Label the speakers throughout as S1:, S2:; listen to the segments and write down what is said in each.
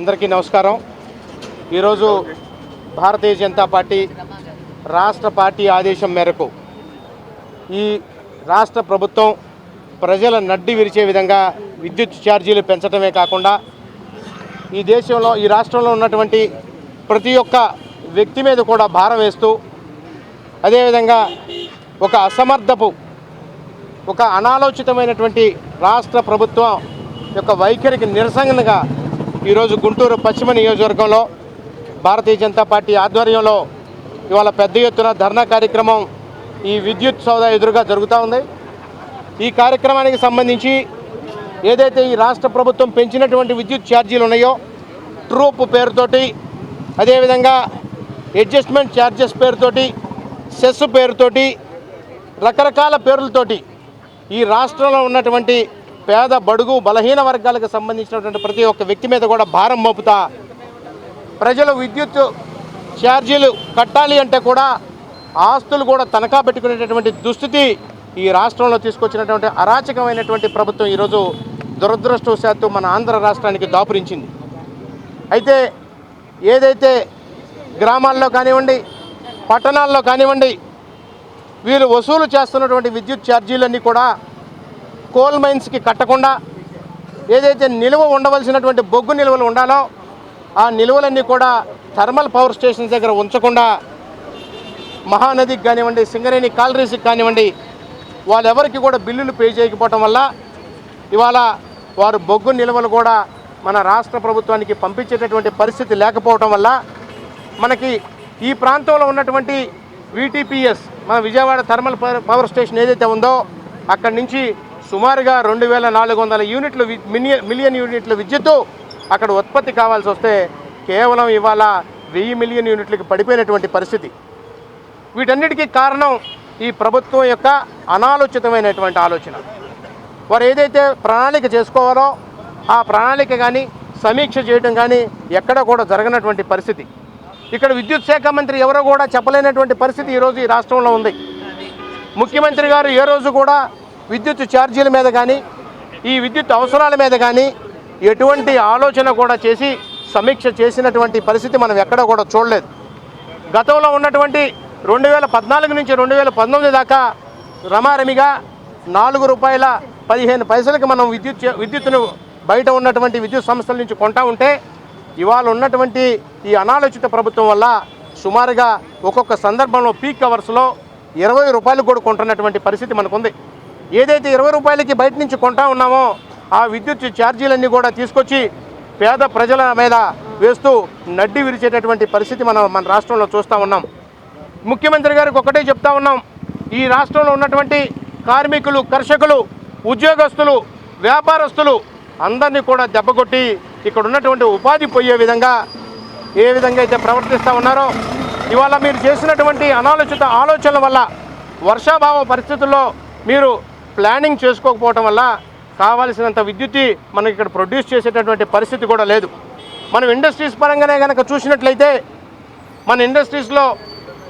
S1: అందరికీ నమస్కారం. ఈరోజు భారతీయ జనతా పార్టీ రాష్ట్ర పార్టీ ఆదేశం మేరకు ఈ రాష్ట్ర ప్రభుత్వం ప్రజల నడ్డి విరిచే విధంగా విద్యుత్ ఛార్జీలు పెంచడమే కాకుండా ఈ దేశంలో ఈ రాష్ట్రంలో ఉన్నటువంటి ప్రతి ఒక్క వ్యక్తి మీద కూడా భారం వేస్తూ అదేవిధంగా ఒక అసమర్థపు ఒక అనాలోచితమైనటువంటి రాష్ట్ర ప్రభుత్వం యొక్క వైఖరికి నిరసనగా ఈరోజు గుంటూరు పశ్చిమ నియోజకవర్గంలో భారతీయ జనతా పార్టీ ఆధ్వర్యంలో ఇవాళ పెద్ద ఎత్తున ధర్నా కార్యక్రమం ఈ విద్యుత్ సౌదా ఎదురుగా జరుగుతూ ఉంది. ఈ కార్యక్రమానికి సంబంధించి ఏదైతే ఈ రాష్ట్ర ప్రభుత్వం పెంచినటువంటి విద్యుత్ ఛార్జీలు ఉన్నాయో ట్రూప్ పేరుతోటి, అదేవిధంగా అడ్జస్ట్మెంట్ ఛార్జెస్ పేరుతోటి, సెస్ పేరుతోటి, రకరకాల పేర్లతోటి ఈ రాష్ట్రంలో ఉన్నటువంటి పేద బడుగు బలహీన వర్గాలకు సంబంధించినటువంటి ప్రతి ఒక్క వ్యక్తి మీద కూడా భారం మోపుతా ప్రజలు విద్యుత్ ఛార్జీలు కట్టాలి అంటే కూడా ఆస్తులు కూడా తనఖా పెట్టుకునేటటువంటి దుస్థితి ఈ రాష్ట్రంలో తీసుకొచ్చినటువంటి అరాచకమైనటువంటి ప్రభుత్వం ఈరోజు దురదృష్టవశాత్తు మన ఆంధ్ర రాష్ట్రానికి దాపురించింది. అయితే ఏదైతే గ్రామాల్లో కానివ్వండి, పట్టణాల్లో కానివ్వండి, వీళ్ళు వసూలు చేస్తున్నటువంటి విద్యుత్ ఛార్జీలన్నీ కూడా కోల్ మైన్స్కి కట్టకుండా ఏదైతే నిల్వ ఉండవలసినటువంటి బొగ్గు నిల్వలు ఉండాలో ఆ నిల్వలన్నీ కూడా థర్మల్ పవర్ స్టేషన్స్ దగ్గర ఉంచకుండా మహానదికి కానివ్వండి, సింగరేణి కాలరీస్కి కానివ్వండి, వాళ్ళెవరికి కూడా బిల్లులు పే చేయకపోవటం వల్ల ఇవాళ వారు బొగ్గు నిల్వలు కూడా మన రాష్ట్ర ప్రభుత్వానికి పంపించేటటువంటి పరిస్థితి లేకపోవటం వల్ల మనకి ఈ ప్రాంతంలో ఉన్నటువంటి VTPS మన విజయవాడ థర్మల్ పవర్ స్టేషన్ ఏదైతే ఉందో అక్కడి నుంచి సుమారుగా 2400 యూనిట్లు మిలియన్ యూనిట్ల విద్యుత్తు అక్కడ ఉత్పత్తి కావాల్సి వస్తే కేవలం ఇవాళ 1000 మిలియన్ యూనిట్లకి పడిపోయినటువంటి పరిస్థితి. వీటన్నిటికీ కారణం ఈ ప్రభుత్వం యొక్క అనాలోచితమైనటువంటి ఆలోచన. వారు ఏదైతే ప్రణాళిక చేసుకోవాలో ఆ ప్రణాళిక కానీ సమీక్ష చేయడం కానీ ఎక్కడ కూడా జరగనటువంటి పరిస్థితి. ఇక్కడ విద్యుత్ శాఖ మంత్రి ఎవరో కూడా చెప్పలేనటువంటి పరిస్థితి ఈరోజు ఈ రాష్ట్రంలో ఉంది. ముఖ్యమంత్రి గారు ఏ రోజు కూడా విద్యుత్ ఛార్జీల మీద కానీ ఈ విద్యుత్ అవసరాల మీద కానీ ఎటువంటి ఆలోచన కూడా చేసి సమీక్ష చేసినటువంటి పరిస్థితి మనం ఎక్కడ కూడా చూడలేదు. గతంలో ఉన్నటువంటి 2014 నుంచి 2019 దాకా రమారమిగా ₹4.15 మనం విద్యుత్తును బయట ఉన్నటువంటి విద్యుత్ సంస్థల నుంచి కొంటా ఉంటే ఇవాళ ఉన్నటువంటి ఈ అనాలోచిత ప్రభుత్వం వల్ల సుమారుగా ఒక్కొక్క సందర్భంలో పీక్ అవర్స్లో ₹20 కూడా కొంటున్నటువంటి పరిస్థితి మనకుంది. ఏదైతే ₹20కి బయట నుంచి కొంటా ఉన్నామో ఆ విద్యుత్ ఛార్జీలన్నీ కూడా తీసుకొచ్చి పేద ప్రజల మీద వేస్తూ నడ్డి విరిచేటటువంటి పరిస్థితి మన రాష్ట్రంలో చూస్తూ ఉన్నాం. ముఖ్యమంత్రి గారికి ఒకటే చెప్తా ఉన్నాం, ఈ రాష్ట్రంలో ఉన్నటువంటి కార్మికులు, కర్షకులు, ఉద్యోగస్తులు, వ్యాపారస్తులు అందరినీ కూడా దెబ్బకొట్టి ఇక్కడ ఉన్నటువంటి ఉపాధి పోయే విధంగా ఏ విధంగా అయితే ప్రవర్తిస్తూ ఉన్నారో ఇవాళ మీరు చేసినటువంటి అనాలోచిత ఆలోచనల వల్ల వర్షాభావ పరిస్థితుల్లో మీరు ప్లానింగ్ చేసుకోకపోవటం వల్ల కావాల్సినంత విద్యుత్ మనకి ఇక్కడ ప్రొడ్యూస్ చేసేటటువంటి పరిస్థితి కూడా లేదు. మనం ఇండస్ట్రీస్ పరంగానే కనుక చూసినట్లయితే మన ఇండస్ట్రీస్లో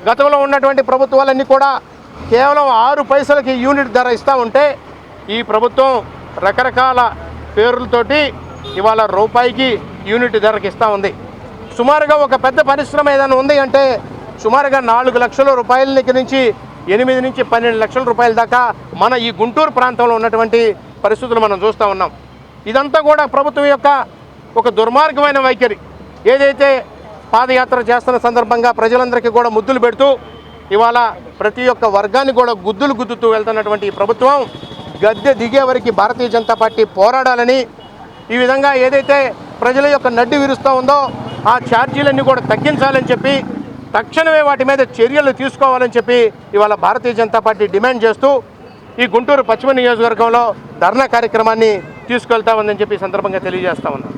S1: గతంలో ఉన్నటువంటి ప్రభుత్వాలన్నీ కూడా కేవలం 6 పైసలకి యూనిట్ ధర ఇస్తూ ఉంటే ఈ ప్రభుత్వం రకరకాల పేర్లతోటి ఇవాళ రూపాయికి యూనిట్ ధరకి ఇస్తూ ఉంది. సుమారుగా ఒక పెద్ద పరిశ్రమ ఏదైనా ఉంది అంటే సుమారుగా 4 లక్షల రూపాయల నుంచి 8 నుంచి 12 లక్షల రూపాయల దాకా మన ఈ గుంటూరు ప్రాంతంలో ఉన్నటువంటి పరిస్థితులు మనం చూస్తూ ఉన్నాం. ఇదంతా కూడా ప్రభుత్వం యొక్క ఒక దుర్మార్గమైన వైఖరి. ఏదైతే పాదయాత్ర చేస్తున్న సందర్భంగా ప్రజలందరికీ కూడా ముద్దులు పెడుతూ ఇవాళ ప్రతి ఒక్క వర్గాన్ని కూడా గుద్దుతూ వెళ్తున్నటువంటి ఈ ప్రభుత్వం గద్దె దిగే వరకు భారతీయ జనతా పార్టీ పోరాడాలని, ఈ విధంగా ఏదైతే ప్రజల యొక్క నడ్డి విరుస్తూ ఉందో ఆ ఛార్జీలన్నీ కూడా తగ్గించాలని చెప్పి తక్షణమే వాటి మీద చర్యలు తీసుకోవాలని చెప్పి ఇవాళ భారతీయ జనతా పార్టీ డిమాండ్ చేస్తూ ఈ గుంటూరు పశ్చిమ నియోజకవర్గంలో ధర్నా కార్యక్రమాన్ని తీసుకెళ్తా ఉందని చెప్పి సందర్భంగా తెలియజేస్తా ఉన్నాం.